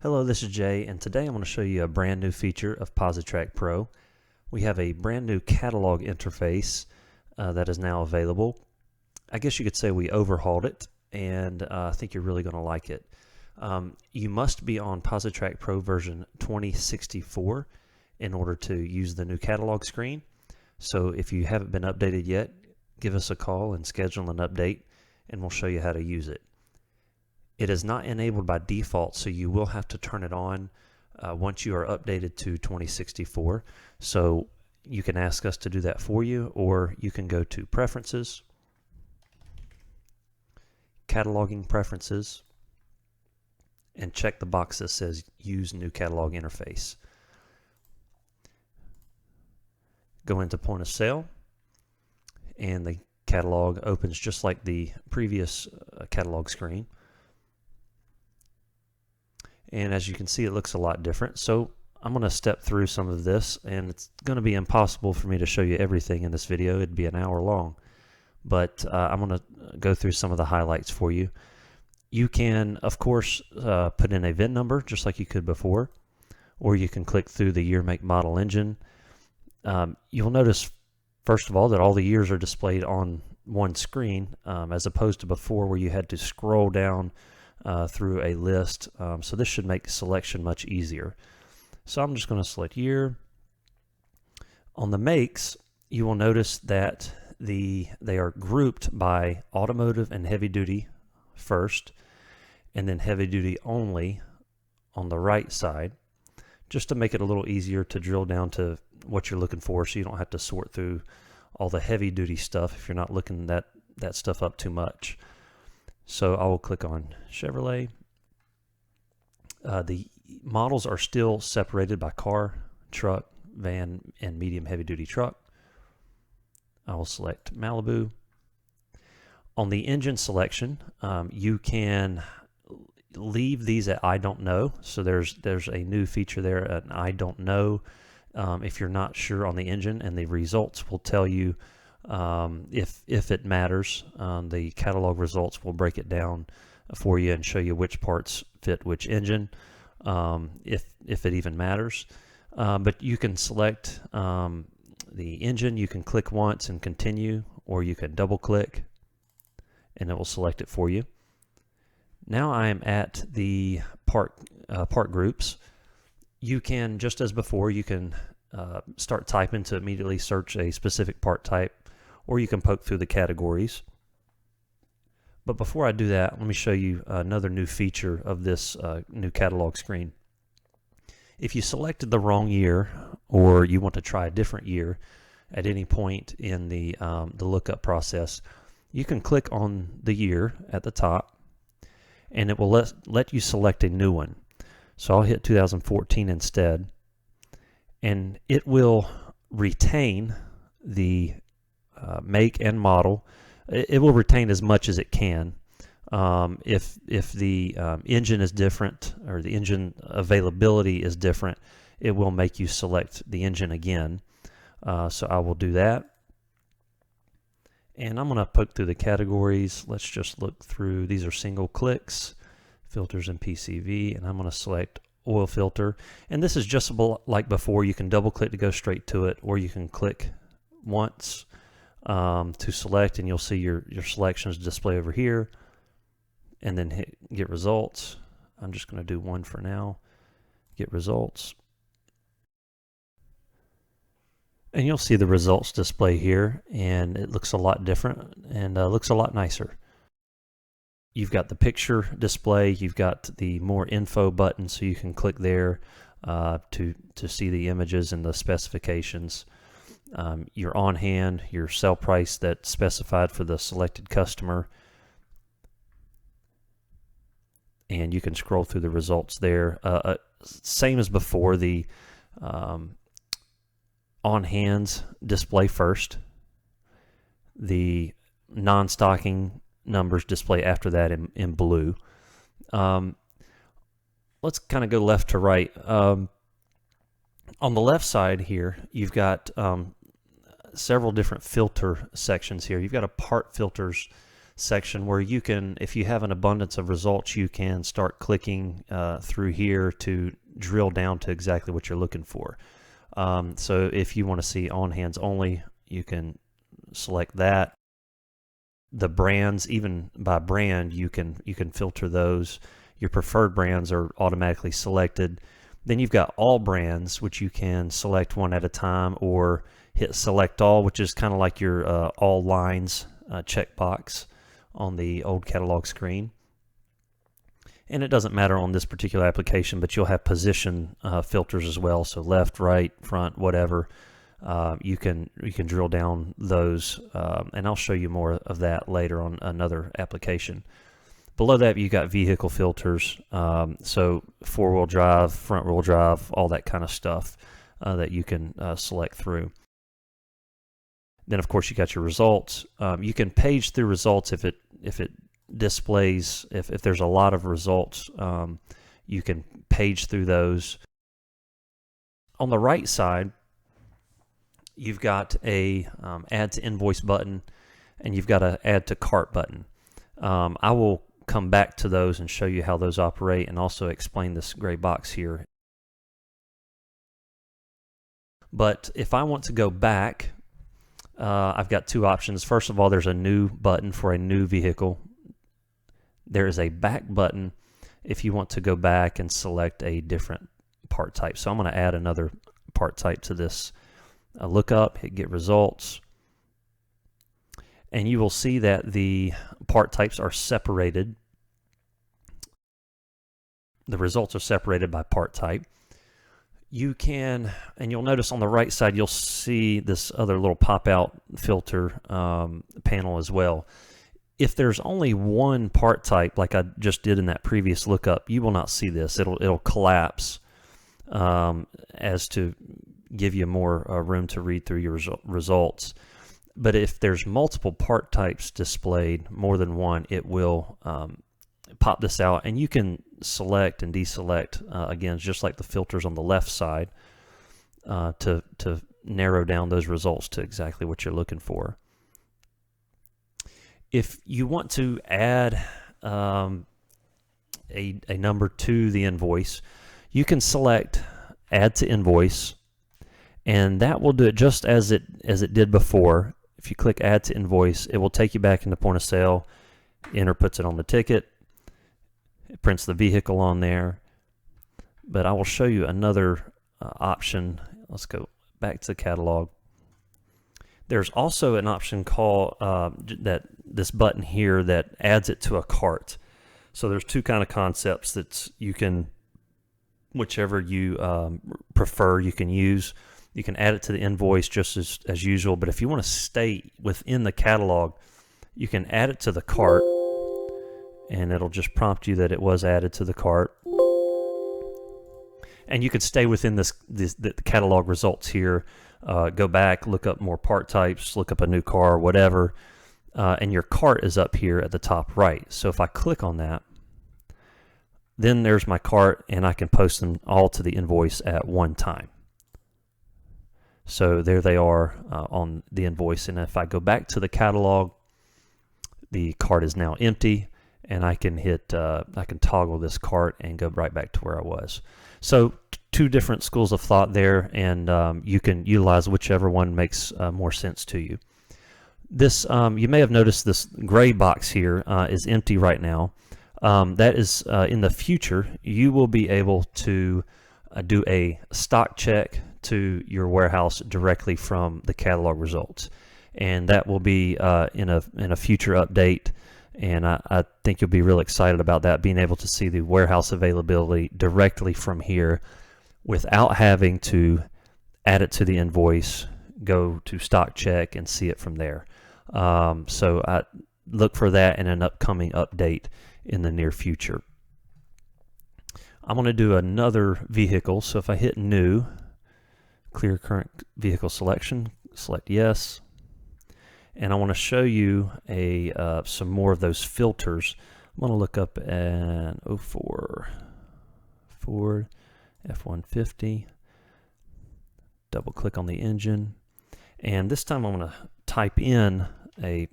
Hello, this is Jay, and today I'm going to show you a brand new feature of Positrak Pro. We have a brand new catalog interface that is now available. I guess you could say we overhauled it, and I think you're really going to like it. You must be on Positrak Pro version 2064 in order to use the new catalog screen. So if you haven't been updated yet, give us a call and schedule an update, and we'll show you how to use it. It is not enabled by default, so you will have to turn it on once you are updated to 2064. So you can ask us to do that for you, or you can go to Preferences, Cataloging Preferences, and check the box that says Use New Catalog Interface. Go into Point of Sale, and the catalog opens just like the previous catalog screen. And as you can see, it looks a lot different. So I'm going to step through some of this, and it's going to be impossible for me to show you everything in this video. It'd be an hour long. But I'm going to go through some of the highlights for you. You can, of course, put in a VIN number just like you could before, or you can click through the year, make, model, engine. You'll notice, first of all, that all the years are displayed on one screen, as opposed to before where you had to scroll down through a list. So this should make selection much easier. So I'm just going to select year. On the makes, you will notice that they are grouped by automotive and heavy duty first, and then heavy duty only on the right side, just to make it a little easier to drill down to what you're looking for, so you don't have to sort through all the heavy duty stuff if you're not looking that stuff up too much. So I will click on Chevrolet. The models are still separated by car, truck, van, and medium heavy duty truck. I will select Malibu. On the engine selection, you can leave these at I don't know. So there's a new feature there, an I don't know, if you're not sure on the engine, and the results will tell you if it matters. The catalog results will break it down for you and show you which parts fit which engine, if it even matters. But you can select the engine. You can click once and continue, or you can double click and it will select it for you. Now I am at the part groups. You can, just as before, you can start typing to immediately search a specific part type, or you can poke through the categories. But before I do that, let me show you another new feature of this new catalog screen. If you selected the wrong year, or you want to try a different year at any point in the lookup process, you can click on the year at the top, and it will let you select a new one. So I'll hit 2014 instead, and it will retain the make and model. It will retain as much as it can. If the engine is different, or the engine availability is different, it will make you select the engine again. So I will do that. And I'm going to poke through the categories. Let's just look through. These are single clicks, filters, and PCV, and I'm going to select oil filter. And this is just like before. You can double click to go straight to it, or you can click once to select, and you'll see your selections display over here, and then hit get results. I'm just going to do one for now, get results. And you'll see the results display here, and it looks a lot different and looks a lot nicer. You've got the picture display, you've got the more info button, so you can click there to see the images and the specifications. Your on hand, your sell price that's specified for the selected customer, and you can scroll through the results there. Same as before, the on hands display first, the non-stocking numbers display after that in blue. Let's kind of go left to right. On the left side here, you've got several different filter sections here. You've got a part filters section where you can, if you have an abundance of results, you can start clicking through here to drill down to exactly what you're looking for. So if you want to see on hands only, you can select that. The brands, even by brand, you can filter those. Your preferred brands are automatically selected. Then you've got all brands, which you can select one at a time, or hit select all, which is kind of like your all lines checkbox on the old catalog screen. And it doesn't matter on this particular application, but you'll have position filters as well. So left, right, front, whatever. You can drill down those, and I'll show you more of that later on another application. Below that, you got vehicle filters, so four-wheel drive, front-wheel drive, all that kind of stuff that you can select through. Then, of course, you got your results. You can page through results if it displays, if there's a lot of results, you can page through those. On the right side, you've got a add to invoice button, and you've got a add to cart button. I will come back to those and show you how those operate, and also explain this gray box here. But if I want to go back, I've got two options. First of all, there's a new button for a new vehicle. There is a back button if you want to go back and select a different part type. So I'm going to add another part type to this lookup, hit get results, and you will see that the part types are separated. The results are separated by part type. You can, and you'll notice on the right side, you'll see this other little pop-out filter panel as well. If there's only one part type, like I just did in that previous lookup, you will not see this. It'll collapse as to give you more room to read through your results. But if there's multiple part types displayed, more than one, it will pop this out, and you can select and deselect again, just like the filters on the left side, to narrow down those results to exactly what you're looking for. If you want to add a number to the invoice, you can select add to invoice, and that will do it just as it did before. If you click add to invoice, it will take you back into point of sale. Enter puts it on the ticket. It prints the vehicle on there. But I will show you another option. Let's go back to the catalog. There's also an option called this button here that adds it to a cart. So there's two kind of concepts that you can, whichever you prefer, you can use. You can add it to the invoice just as usual, but if you want to stay within the catalog, you can add it to the cart, and it'll just prompt you that it was added to the cart. And you could stay within the catalog results here, go back, look up more part types, look up a new car, whatever, and your cart is up here at the top right. So if I click on that, then there's my cart, and I can post them all to the invoice at one time. So there they are on the invoice, and if I go back to the catalog, the cart is now empty, and I can hit, I can toggle this cart and go right back to where I was. So two different schools of thought there, and you can utilize whichever one makes more sense to you. This, you may have noticed this gray box here is empty right now. That is in the future, you will be able to do a stock check to your warehouse directly from the catalog results, and that will be in a future update. And I think you'll be real excited about that, being able to see the warehouse availability directly from here without having to add it to the invoice, go to stock check, and see it from there. So I look for that in an upcoming update in the near future. I'm going to do another vehicle. So if I hit new, clear current vehicle selection, select yes. And I want to show you some more of those filters. I'm going to look up an 04 Ford F-150, double click on the engine, and this time I'm going to type in a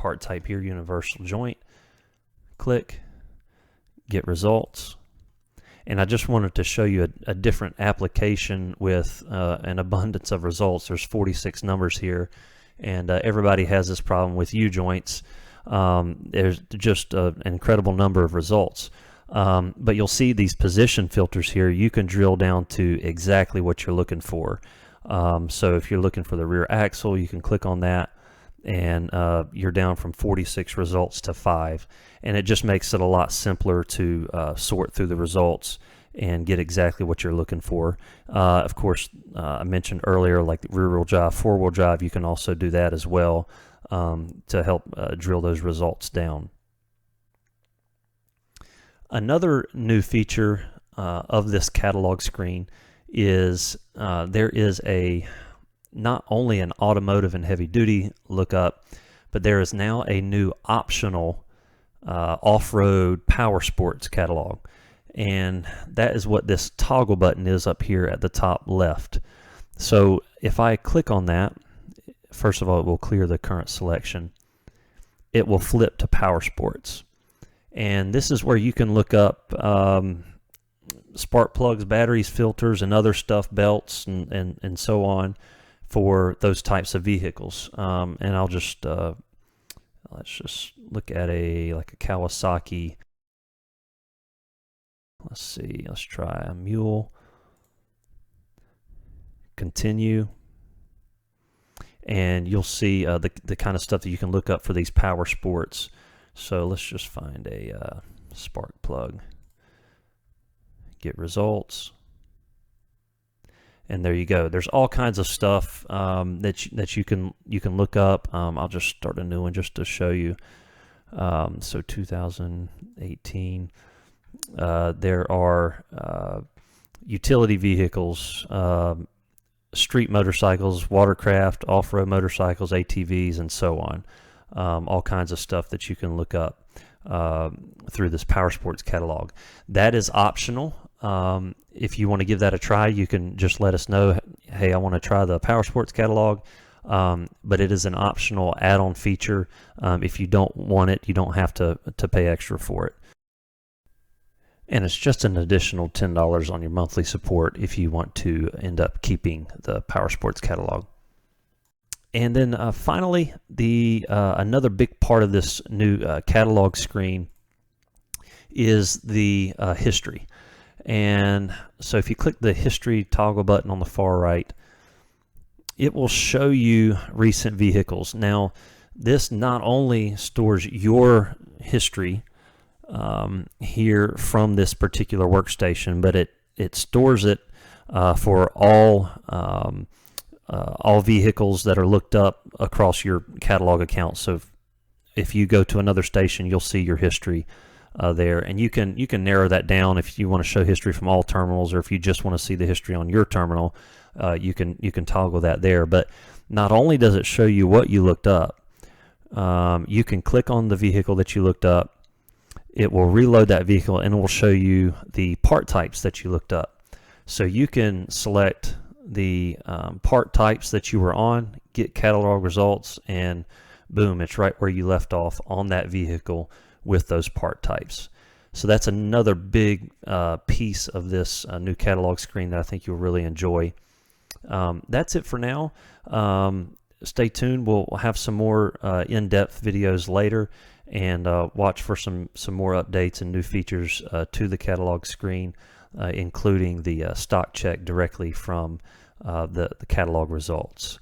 part type here, universal joint. Click, get results. And I just wanted to show you a different application with an abundance of results. There's 46 numbers here, and everybody has this problem with U-joints. There's just an incredible number of results. But you'll see these position filters here. You can drill down to exactly what you're looking for. So if you're looking for the rear axle, you can click on that, and you're down from 46 results to 5. And it just makes it a lot simpler to sort through the results and get exactly what you're looking for. Of course, I mentioned earlier, like the rear-wheel drive, four-wheel drive, you can also do that as well to help drill those results down. Another new feature of this catalog screen is there is not only an automotive and heavy duty lookup, but there is now a new optional off-road power sports catalog. And that is what this toggle button is up here at the top left. So if I click on that, first of all, it will clear the current selection. It will flip to power sports. And this is where you can look up spark plugs, batteries, filters, and other stuff, belts, and so on for those types of vehicles. And I'll just let's just look at like a Kawasaki. Let's see. Let's try a mule. Continue. And you'll see the kind of stuff that you can look up for these power sports. So let's just find a spark plug. Get results. And there you go. There's all kinds of stuff that you can look up. I'll just start a new one just to show you. So 2018. There are utility vehicles, street motorcycles, watercraft, off-road motorcycles, ATVs, and so on. All kinds of stuff that you can look up through this Powersports catalog. That is optional. If you want to give that a try, you can just let us know, hey, I want to try the Powersports catalog. But it is an optional add-on feature. If you don't want it, you don't have to pay extra for it. And it's just an additional $10 on your monthly support if you want to end up keeping the Powersports catalog. And then finally, another big part of this new catalog screen is the history. And so if you click the history toggle button on the far right, it will show you recent vehicles. Now, this not only stores your history here from this particular workstation, but it stores it for all vehicles that are looked up across your catalog account. So if you go to another station, you'll see your history there, and you can narrow that down if you want to show history from all terminals, or if you just want to see the history on your terminal, you can toggle that there. But not only does it show you what you looked up, you can click on the vehicle that you looked up. It will reload that vehicle and it will show you the part types that you looked up. So you can select the part types that you were on, get catalog results, and boom, it's right where you left off on that vehicle with those part types. So that's another big piece of this new catalog screen that I think you'll really enjoy. That's it for now. Stay tuned. We'll have some more in-depth videos later, and watch for some more updates and new features to the catalog screen, including the stock check directly from the catalog results.